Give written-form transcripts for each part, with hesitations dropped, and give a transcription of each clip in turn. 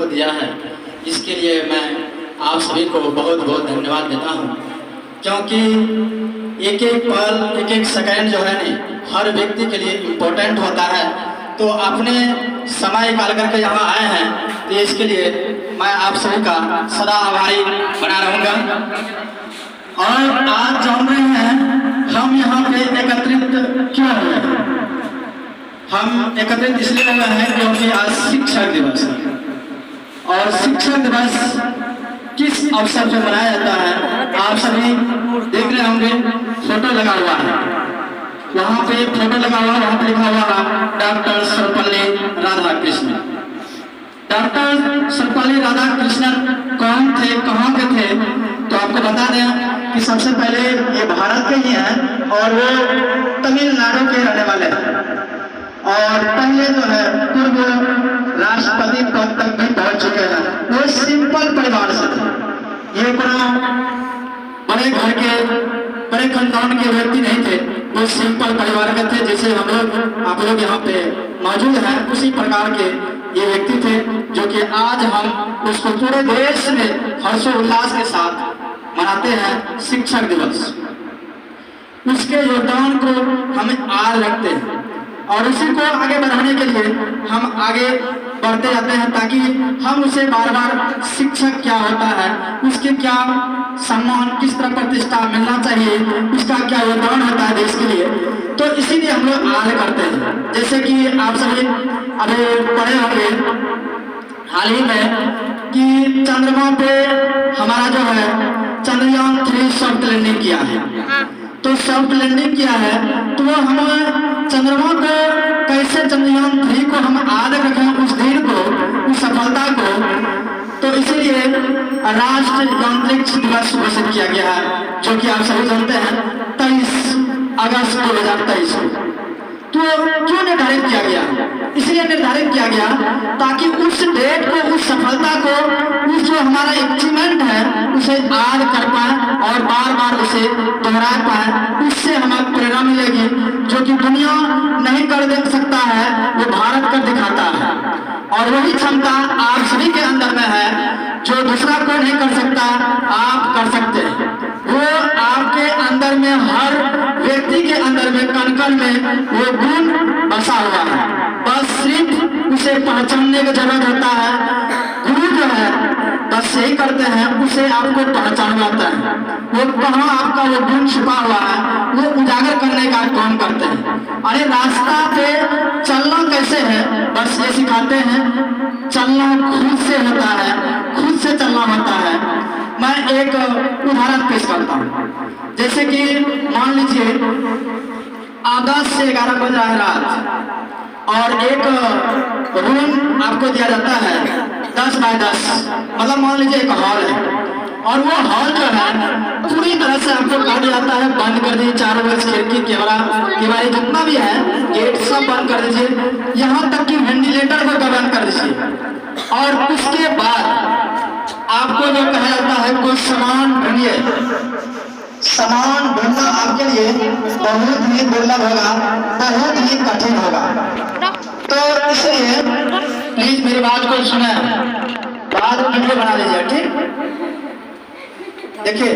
को दिया है, इसके लिए मैं आप सभी को बहुत बहुत धन्यवाद देता हूँ। क्योंकि एक एक पल, एक एक सेकंड जो है नहीं, हर व्यक्ति के लिए इम्पोर्टेंट होता है। तो अपने समय निकाल करके यहाँ आए हैं, तो इसके लिए मैं आप सभी का सदा आभारी बना रहूँगा। और आज जान रहे हैं हम यहाँ पे एकत्रित क्यों हुए हैं? हम एकत्रित इसलिए हुए हैं क्योंकि आज शिक्षक दिवस है। और शिक्षक दिवस किस अवसर पे मनाया जाता है, आप सभी देख रहे होंगे, फोटो लगा हुआ है, वहाँ पे फोटो लगा हुआ, वहाँ पे लिखा हुआ है डॉक्टर सर्वपल्ली राधाकृष्णन। डॉक्टर सर्वपल्ली राधाकृष्णन कौन थे, कहाँ के थे? तो आपको बता दें कि सबसे पहले ये भारत के ही हैं और वो तमिलनाडु के रहने वाले हैं। और पहले जो है पूर्व राष्ट्रपति पद तक भी पहुंच चुके हैं। वो सिंपल परिवार से थे, ये कोनो बड़े घर के, बड़े खानदान के व्यक्ति नहीं थे। वो सिंपल परिवार के थे, जैसे हम लोग, आप लोग यहाँ पे मौजूद हैं, उसी प्रकार के ये व्यक्ति थे, जो कि आज हम उसको पूरे देश में हर्षोल्लास के साथ मनाते हैं शिक्षक दिवस। उसके योगदान को हमें आज रखते हैं और उसी को आगे बढ़ाने के लिए हम आगे बढ़ते जाते हैं, ताकि हम उसे बार बार शिक्षक क्या होता है, उसके क्या सम्मान, किस तरह प्रतिष्ठा मिलना चाहिए, उसका क्या योगदान होता है देश के लिए, तो इसीलिए हम लोग आज करते हैं। जैसे कि आप सभी अभी पढ़े होंगे हाल ही में कि चंद्रमा पे हमारा जो है चंद्रयान 3 सॉफ्ट लैंडिंग किया है। तो सॉफ्ट लैंडिंग किया है, तो हम चंद्रमा को कैसे, चंद्रयान 3 को हम याद रखें, उस दिन को, उस सफलता को। तो इसीलिए राष्ट्रीय अंतरिक्ष दिवस घोषित किया गया है, जो कि आप सभी जानते हैं 23 अगस्त 2023 को। तो क्यों निर्धारित किया गया? इसलिए निर्धारित किया गया ताकि उस डेट को, उस सफलता को, उस जो हमारा अचीवमेंट है उसे याद कर पाए और बार बार उसे दोहरा पाए। उससे हमें प्रेरणा मिलेगी, जो कि दुनिया नहीं कर दे सकता है वो भारत कर दिखाता है। और वही क्षमता आप सभी के अंदर में है, जो दूसरा कोई नहीं कर सकता, आप कर सकते हैं। वो आपके अंदर में, हर व्यक्ति के अंदर में, कण कण में वो गुण बसा हुआ है। बस सिर्फ उसे पहचानने की जरूरत होता है। गुरु जो है बस यही करते हैं, उसे आपको पहचानवाता है, वो कहाँ आपका वो गुण छुपा हुआ है, वो उजागर करने का काम करते हैं। अरे रास्ता पे चलना कैसे है, बस ये सिखाते हैं। चलना खुद से होता है, खुद से चलना होता है। मैं एक उदाहरण पेश करता हूँ। जैसे कि मान लीजिए 10 से 11 बज रहा है रात, और एक रूम आपको दिया जाता है 10 बाय 10, मतलब मान लीजिए एक हॉल है, और वो हॉल जो है पूरी तरह से आपको कहा जाता है बंद कर दीजिए, चारों ओर खिड़की, केवाड़ी जितना भी है, गेट सब बंद कर दीजिए, यहाँ तक कि वेंटिलेटर को बंद कर दीजिए। और उसके बाद आपको जो कहा जाता है कोई सामान ढूंढिए। सामान ढूंढना आपके लिए बहुत ही दुर्लभ होगा, बहुत ही कठिन होगा। तो इसलिए प्लीज मेरी बात को सुने, बात वीडियो बना लीजिए, ठीक? देखिए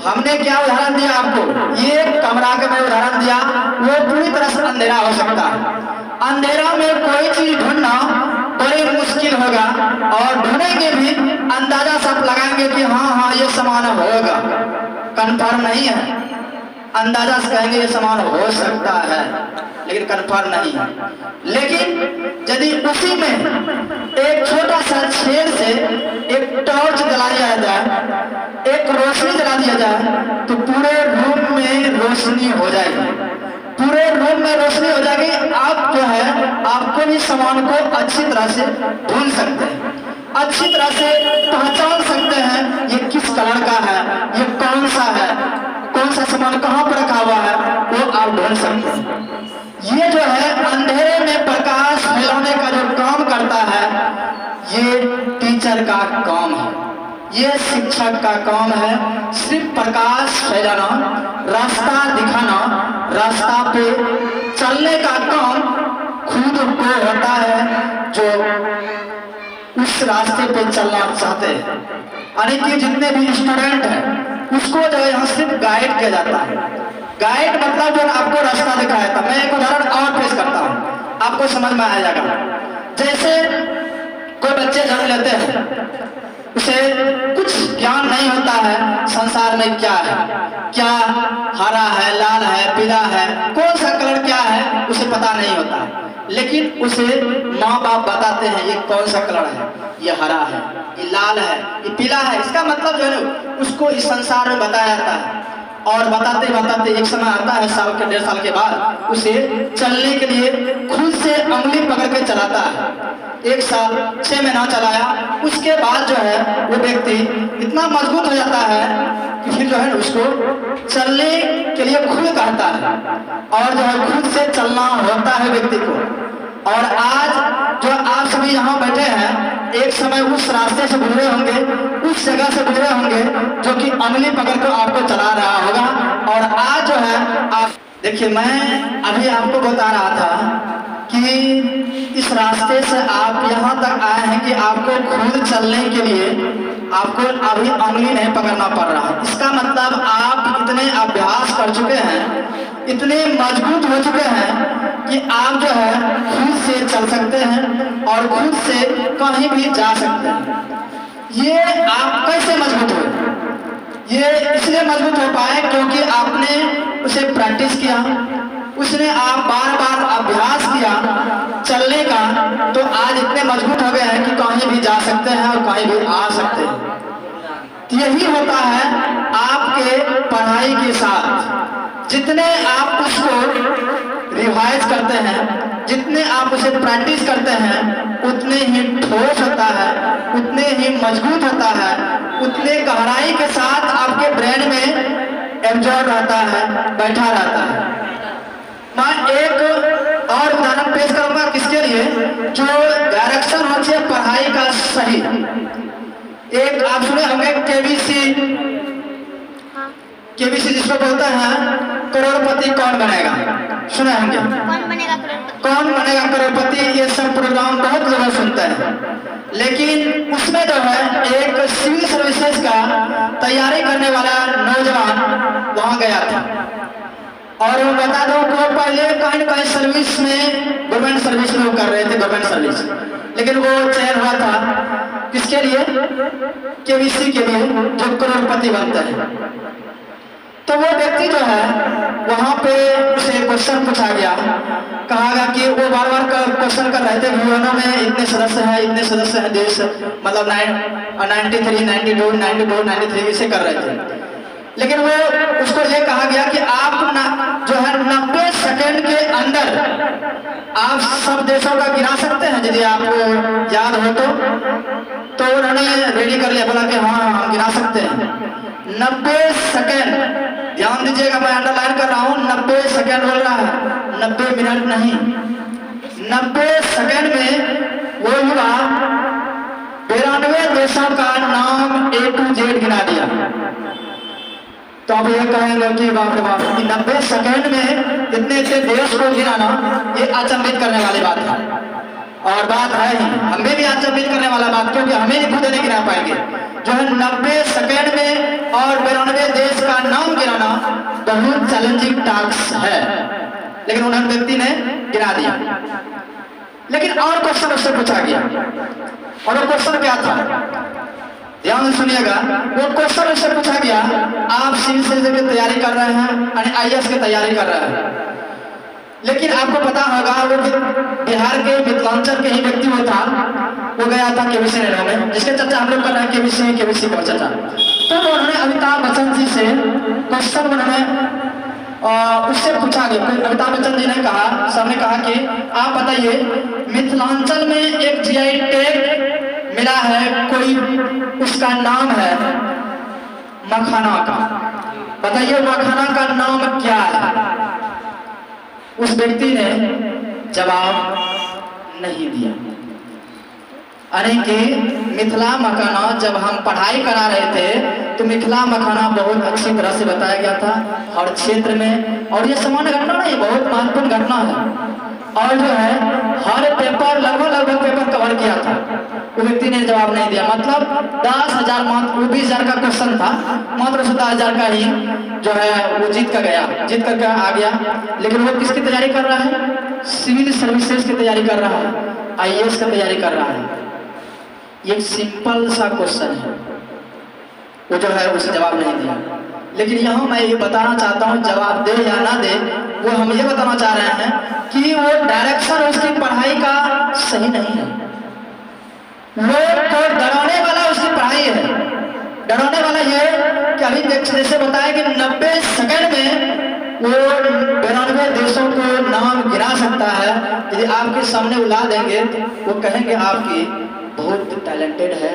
हमने क्या उदाहरण दिया आपको, ये कमरा का मैं उदाहरण दिया, वो पूरी तरह से अंधेरा हो सकता है। अंधेरा में कोई चीज ढूंढना बड़ी मुश्किल होगा, और ढूंढेंगे भी अंदाजा सब लगाएंगे कि हाँ ये सामान होगा, कंफर्म नहीं है। अंदाजा से कहेंगे ये सामान हो सकता है, लेकिन कंफर्म नहीं है। लेकिन यदि उसी में एक छोटा सा छेद से एक टॉर्च जला दिया जाए, एक रोशनी जला दिया जाए, तो पूरे रूम में रोशनी हो जाएगी, पूरे रूम में रोशनी हो जाएगी। आप जो है आपको भी सामान को अच्छी तरह से ढूंढ सकते हैं, अच्छी तरह से पहचान सकते हैं ये किस कलर का है, ये कौन सा है, कौन सा सामान कहाँ पर रखा हुआ है, वो आप ढूंढ सकते हैं। ये जो है अंधेरे में प्रकाश फैलाने का जो काम करता है, ये टीचर का काम है, ये शिक्षक का काम है। सिर्फ प्रकाश फैलाना, रास्ता दिखाना, रास्ता पे चलने का काम खुद को होता है, जो उस रास्ते पे चलना चाहते हैं, यानी कि जितने भी स्टूडेंट हैं उसको जो है यहाँ सिर्फ गाइड किया जाता है। गाइड मतलब जो आपको रास्ता दिखाया था। मैं एक उदाहरण और पेश करता हूँ, आपको समझ में आ जाएगा। जैसे कोई बच्चे जन्म लेते हैं, उसे कुछ ज्ञान नहीं होता है संसार में क्या है, क्या हरा है, लाल है, पीला है, कौन सा कलर क्या है उसे पता नहीं होता, लेकिन उसे माँ बाप बताते हैं ये कौन सा कलर है, ये हरा है, ये लाल है, ये पीला है। इसका मतलब जो है उसको इस संसार में बताया जाता है। और बताते बताते एक समय आता है, साल के 1.5 साल के बाद उसे चलने के लिए खुद से उंगली पकड़ के चलाता है। 1 साल 6 महीना चलाया, उसके बाद जो है वो व्यक्ति इतना मजबूत हो जाता है कि फिर जो है उसको चलने के लिए खुद कहता है और जो है खुद से चलना होता है व्यक्ति को। और आज जो आप सभी यहाँ बैठे हैं, एक समय उस रास्ते से गुजरे होंगे, उस जगह से गुजरे होंगे जो कि उंगली पकड़ कर आपको चला रहा होगा। और आज जो है आप देखिए, मैं अभी आपको बता रहा था कि इस रास्ते से आप यहाँ तक आए हैं कि आपको खुद चलने के लिए आपको अभी उंगली नहीं पकड़ना पड़ रहा है। इसका मतलब आप इतने अभ्यास कर चुके हैं, इतने मजबूत हो चुके हैं कि आप जो है खुद से चल सकते हैं और खुद से कहीं भी जा सकते हैं। ये आप कैसे मजबूत हुए? ये इसलिए मजबूत हो पाए क्योंकि आपने उसे प्रैक्टिस किया, उसने आप बार बार अभ्यास किया चलने का, तो आज इतने मजबूत हो गए हैं कि कहीं भी जा सकते हैं और कहीं भी आ सकते हैं। यही होता है आपके पढ़ाई के साथ, जितने आप उसको रिवाइज करते हैं, जितने आप उसे प्रैक्टिस करते हैं, उतने ही ठोस होता है, उतने ही मजबूत होता है, उतने गहराई के साथ आपके ब्रेन में एब्जॉर्ब रहता है, बैठा रहता है। मैं एक और उदाहरण पेश करूंगा किसके लिए, जो डायरेक्शन होती है पढ़ाई का सही। एक आप सुने होंगे केबीसी जिसको बोलते हैं करोड़पति कौन बनेगा, सुने होंगे कौन बनेगा करोड़पति। ये सब प्रोग्राम बहुत लोग सुनते हैं, लेकिन उसमें जो है एक सिविल सर्विसेज का तैयारी करने वाला नौजवान वहां गया था। और वो बता दो वो पहले कहीं न कहीं सर्विस में, गवर्नमेंट सर्विस में वो कर रहे थे, गवर्नमेंट सर्विस, लेकिन वो चयन हुआ था किसके लिए, केबीसी के लिए, जो करोड़पति बनता है। तो वो व्यक्ति जो है वहां पे उसे क्वेश्चन पूछा गया, कहा गया कि वो बार बार क्वेश्चन कर रहे थे यूएनओ में इतने सदस्य हैं देश, मतलब 93, 92, 92, 93 इसे कर रहे थे। लेकिन वो उसको ये कहा गया कि आप जो है 90 सेकेंड के अंदर आप सब देशों का गिना सकते हैं, यदि आपको याद हो तो उन्होंने रेडी कर लिया, बोला कि हाँ हम गिना सकते हैं। 90 सेकेंड, ध्यान दीजिएगा, मैं अंडरलाइन कर रहा हूँ, 90 सेकेंड बोल रहा है, 90 मिनट नहीं। 90 सेकेंड में वो युवा 92 देशों का नाम A to Z गिना दिया। तो आप ये कहेंगे कि बाप रे बाप, 90 सेकेंड में इतने देश को गिनाना, ये अचंभित करने वाली बात है। और बात है ही, हमें भी अचंभित करने वाला बात, क्योंकि हमें भी खुद नहीं गिना पाएंगे। जो है 90 सेकेंड में और 92 देश का नाम गिनाना बहुत चैलेंजिंग टास्क है, लेकिन उन्होंने व्यक्ति ने गिना दिया। लेकिन और क्वेश्चन उससे पूछा गया, और वो क्वेश्चन क्या था, ध्यान से सुनिएगा। वो क्वेश्चन उससे पूछा गया, आप सिविल सर्विस की तैयारी कर रहे हैं, यानी IAS की तैयारी कर रहे हैं, लेकिन आपको पता होगा वो बिहार के मिथिलांचल के ही व्यक्ति वो था, वो गया था केबीसी में, जिसके चर्चा हम लोग कर रहे हैं, केबीसी का चर्चा। तो उन्होंने अमिताभ बच्चन जी से क्वेश्चन उन्होंने उससे पूछा गया। अमिताभ बच्चन जी ने कहा, सर ने कहा कि आप बताइए मिथिलांचल में एक GI टैग मिला है, कोई उसका नाम है मखाना का, बताइए मखाना का नाम क्या है। उस व्यक्ति ने जवाब नहीं दिया। अरे कि मिथिला मखाना, जब हम पढ़ाई करा रहे थे तो मिथिला मखाना बहुत अच्छी तरह से बताया गया था हर क्षेत्र में, और ये सामान्य घटना नहीं, बहुत महत्वपूर्ण घटना है। और जो है हर पेपर लगभग पेपर कवर किया था। वो व्यक्ति ने जवाब नहीं दिया। मतलब 10,000 मात्र, वो 20,000 का क्वेश्चन था, मात्र 10,000 का ही जो है वो जीत कर आ गया। लेकिन वो किसकी तैयारी कर रहा है? सिविल सर्विसेज की तैयारी कर रहा है, IAS की तैयारी कर रहा है। ये सिंपल सा क्वेश्चन है, वो जो है उसे जवाब नहीं दिया। लेकिन यहाँ मैं ये बताना चाहता हूँ, जवाब दे या ना दे, वो हम ये बताना चाह रहे हैं कि वो डायरेक्शन उसकी पढ़ाई का सही नहीं है। वो तो डराने वाला उसकी पढ़ाई है। डराने वाला ये कि अभी जैसे बताया कि 90 सेकंड में वो 92 देशों को नाम गिरा सकता है। यदि आपके सामने उला देंगे तो वो कहेंगे आपकी बहुत टैलेंटेड है,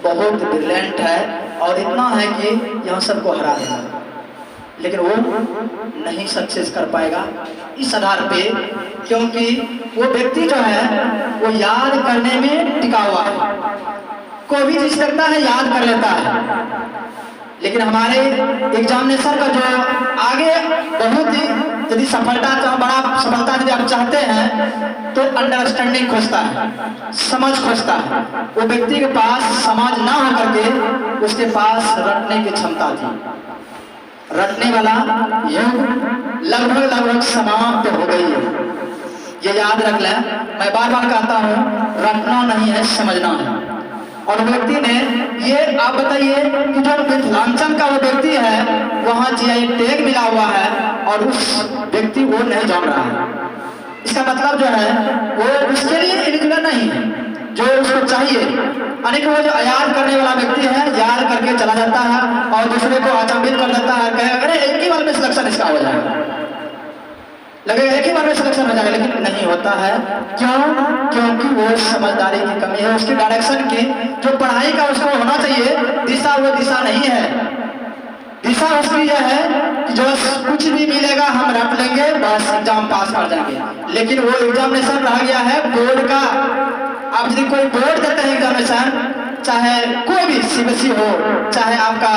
बहुत ब्रिलियंट है और इतना है कि यहाँ सबको हरा देगा। लेकिन वो नहीं सक्सेस कर पाएगा इस आधार पे, क्योंकि वो व्यक्ति जो है वो याद करने में टिका हुआ है। कोई भी चीज करता है याद कर लेता है। लेकिन हमारे एग्जामिनेशन का जो आगे बहुत ही यदि बड़ा सफलता यदि आप चाहते हैं तो अंडरस्टैंडिंग खोजता है, समझ खोजता है। वो व्यक्ति के पास समझ ना हो करके उसके पास रटने की क्षमता थी। रटने वाला युग लगभग समाप्त हो गई है, ये याद रख लें। मैं बार बार कहता हूँ, रटना नहीं है, समझना है। और व्यक्ति ने ये, आप बताइए कि जो मिथिलांचल का वो व्यक्ति है वहाँ GI टैग मिला हुआ है और उस व्यक्ति वो नहीं जान रहा है। इसका मतलब जो है वो उसके लिए एलिजिबल नहीं है जो उसको चाहिए। यानी कि वो जो याद करने वाला व्यक्ति है, याद करके चला जाता है और दूसरे को अचंभित कर देता है, कहेगा अरे एक ही बार में सिलेक्शन इसका हो जाएगा, लगेगा एक ही बार में सिलेक्शन हो जाएगा। लेकिन नहीं होता है। क्यों? क्योंकि वो समझदारी की कमी है। उसकी डायरेक्शन की जो पढ़ाई का उसको होना चाहिए दिशा, वो दिशा नहीं है। दिशा उसकी यह है कि जो कुछ भी मिलेगा हम रट लेंगे, बस एग्जाम पास कर जाएंगे। लेकिन वो एग्जामिनेशन रह गया है बोर्ड का। आप यदि कोई बोर्ड देते हैं एग्जामिनेशन, चाहे कोई भी CBSE हो, चाहे आपका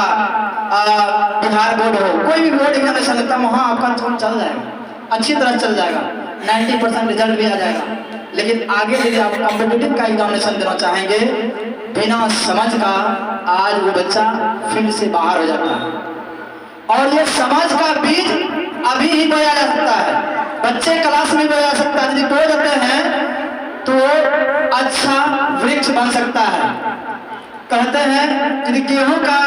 बिहार बोर्ड हो, कोई भी बोर्ड एग्जामिनेशन देता है, वहाँ आपका चल जाएगा, अच्छी तरह चल जाएगा, 90% रिजल्ट भी आ जाएगा। लेकिन आगे यदि आप कॉम्पिटिटिव का एग्जामिनेशन देना चाहेंगे बिना समझ का, आज वो बच्चा फील्ड से बाहर हो जाता है। और ये समझ का बीज अभी ही बोया जा सकता है, बच्चे क्लास में बोया जा सकता है। यदि बो देते हैं तो अच्छा वृक्ष बन सकता है। कहते हैं यदि गेहूं का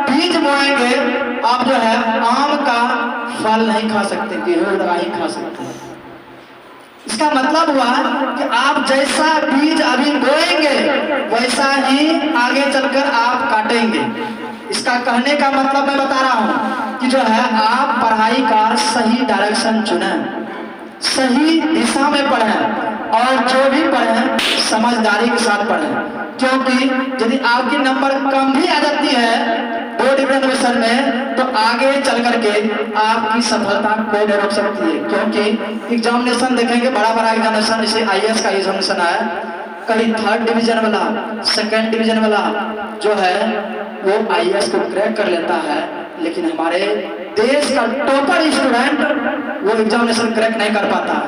बीज बोएंगे आप जो है आम का फल नहीं खा सकते, गेहूं ही खा सकते हैं। इसका मतलब हुआ कि आप जैसा बीज अभी बोएंगे वैसा ही आगे चलकर आप काटेंगे। इसका कहने का मतलब मैं बता रहा हूं कि जो है आप पढ़ाई का सही डायरेक्शन चुनें, सही दिशा में पढ़ें और जो भी पढ़ें समझदारी के साथ पढ़ें। क्योंकि यदि आपकी नंबर कम भी आ जाती है बोर्ड एग्जामिनेशन में तो आगे चल करके आपकी सफलता को नहीं रोक सकती है। क्योंकि एग्जामिनेशन देखेंगे, बड़ा बड़ा एग्जामिनेशन, जैसे IAS का एग्जामिनेशन है, कहीं 3rd डिवीजन वाला, 2nd डिवीजन वाला जो है वो IAS को क्रैक कर लेता है। लेकिन हमारे देश का टॉपर स्टूडेंट वो एग्जामिनेशन क्रैक नहीं कर पाता।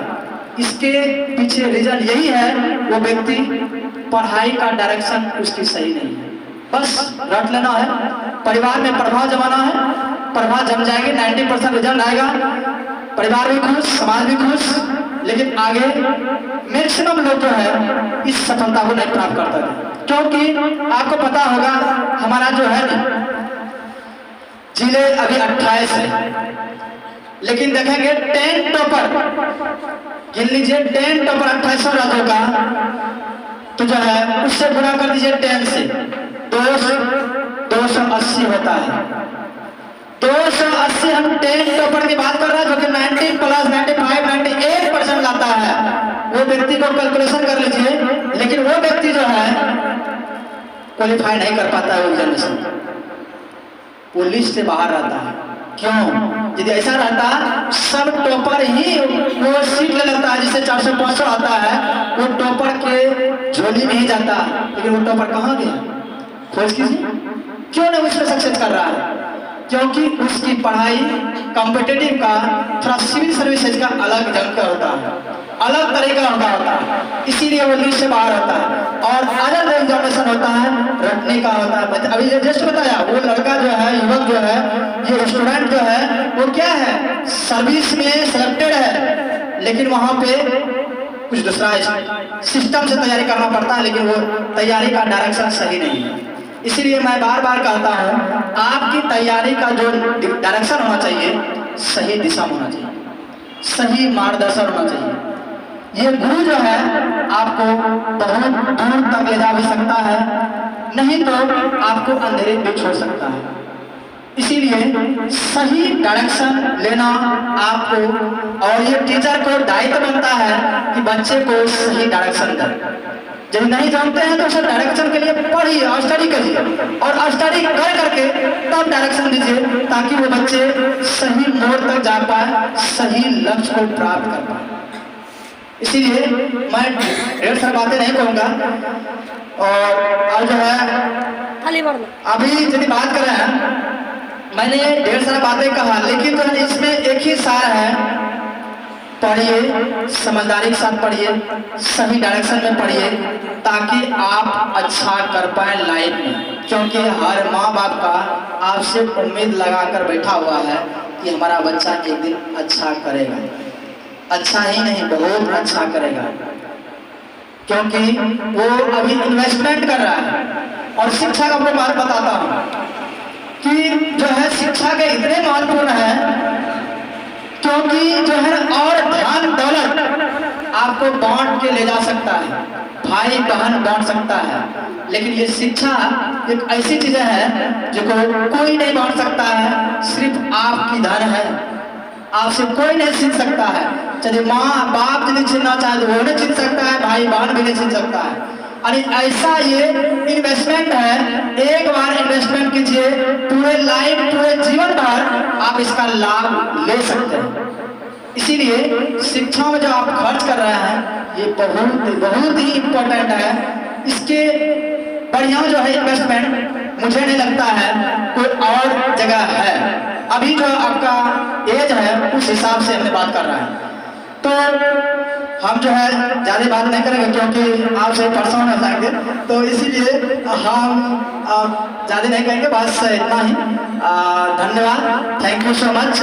इसके पीछे रीजन यही है, वो व्यक्ति पढ़ाई का डायरेक्शन उसकी सही नहीं है। बस रट लेना है, परिवार में प्रभाव जमाना है, प्रभाव जम जाएगी, 90% रिजल्ट आएगा, परिवार भी खुश, समाज भी खुश। लेकिन आगे मैक्सिमम लोग जो है इस सफलता को नहीं प्राप्त करते हैं। क्योंकि आपको पता होगा हमारा जो है ना जिले अभी 28 है, लेकिन देखेंगे 10 टॉपर, गिन लीजिए 10 टॉपर 28 राज्यों का, तो जो है उससे गुणा कर दीजिए 10 से, 280 होता है। 280 हम 10 टॉपर की बात कर रहे हैं जो कि 90 प्लस 95 98% लाता है। वो व्यक्ति को कैलकुलेशन कर लीजिए, लेकिन वो व्यक्ति जो है क्वालिफाई नहीं कर पाता है एग्जामिनेशन, वो लिस्ट से बाहर रहता है। क्यों? यदि ऐसा रहता सब टॉपर ही वो सीट ले लेता है, जिससे 400-500 आता है, वो टॉपर के झोली में ही जाता। लेकिन वो टॉपर कहाँ गया? खोज कीजिए, क्यों नहीं उसमें सक्सेस कर रहा है? क्योंकि उसकी पढ़ाई कॉम्पिटिटिव का थोड़ा सिविल सर्विसेज का अलग ढंग का होता है, अलग तरीका होता है, इसीलिए वो लिस्ट से बाहर होता है। और अदर एग्जामिनेशन होता है रटने का होता है। अभी जस्ट बताया वो लड़का जो है, युवक जो है, ये स्टूडेंट जो है, वो क्या है, सर्विस में सिलेक्टेड है, लेकिन वहाँ पे कुछ दूसरा सिस्टम से तैयारी करना पड़ता है, लेकिन वो तैयारी का डायरेक्शन सही नहीं है। इसीलिए मैं बार बार कहता हूँ, आपकी तैयारी का जो डायरेक्शन होना चाहिए, सही दिशा होना चाहिए, सही मार्गदर्शन होना चाहिए। ये गुरु जो है आपको बहुत दूर तक ले जा भी सकता है, नहीं तो आपको अंधेरे में छोड़ सकता है। इसीलिए सही डायरेक्शन लेना आपको, और ये टीचर को दायित्व बनता है कि बच्चे को सही डायरेक्शन दें। जब नहीं जानते हैं तो उसे डायरेक्शन के लिए पढ़िए और स्टडी करिए, और स्टडी कर करके तब डायरेक्शन दीजिए, ताकि वो बच्चे सही मोड़ तक जा पाए, सही लक्ष्य को प्राप्त कर पाए। इसीलिए मैं ढेर सारी बातें नहीं कहूँगा, और जो है अभी यदि बात कर रहे हैं, मैंने ढेर सारी बातें कहा, लेकिन जो है इसमें एक ही सार है, पढ़िए, समझदारी के साथ पढ़िए, सही डायरेक्शन में पढ़िए, ताकि आप अच्छा कर पाए लाइफ में। क्योंकि हर माँ बाप का आपसे उम्मीद लगाकर बैठा हुआ है कि हमारा बच्चा एक दिन अच्छा करेगा, अच्छा ही नहीं बहुत अच्छा करेगा, क्योंकि वो अभी इन्वेस्टमेंट कर रहा है। और शिक्षा का आपको बात बताता हूँ कि जो है शिक्षा के इतने महत्वपूर्ण है, क्योंकि जो है और धन दौलत आपको बांट के ले जा सकता है, भाई बहन बांट सकता है, लेकिन ये शिक्षा एक ऐसी चीज है जो कोई नहीं बांट सकता है, सिर्फ आपकी धन है, आपसे कोई नहीं छीन सकता है। चलिए माँ बाप भी नहीं छीनना चाहे तो वो नहीं छीन सकता है, भाई बहन भी नहीं छीन सकता है। अरे ऐसा ये इन्वेस्टमेंट है, एक बार इन्वेस्टमेंट कीजिए, पूरे लाइफ पूरे जीवन भर आप इसका लाभ ले सकते हैं। इसीलिए शिक्षा में जो आप खर्च कर रहे हैं, ये बहुत ही इम्पोर्टेंट है। इसके बढ़िया जो है इन्वेस्टमेंट मुझे नहीं लगता है कोई और जगह है। अभी जो आपका एज है उस हिसाब से हमने बात कर रहे हैं, तो हम जो है ज़्यादा बात नहीं करेंगे, क्योंकि आपसे परसों न जाएंगे, तो इसीलिए हम ज़्यादा नहीं कहेंगे, बस इतना ही। धन्यवाद, थैंक यू सो मच।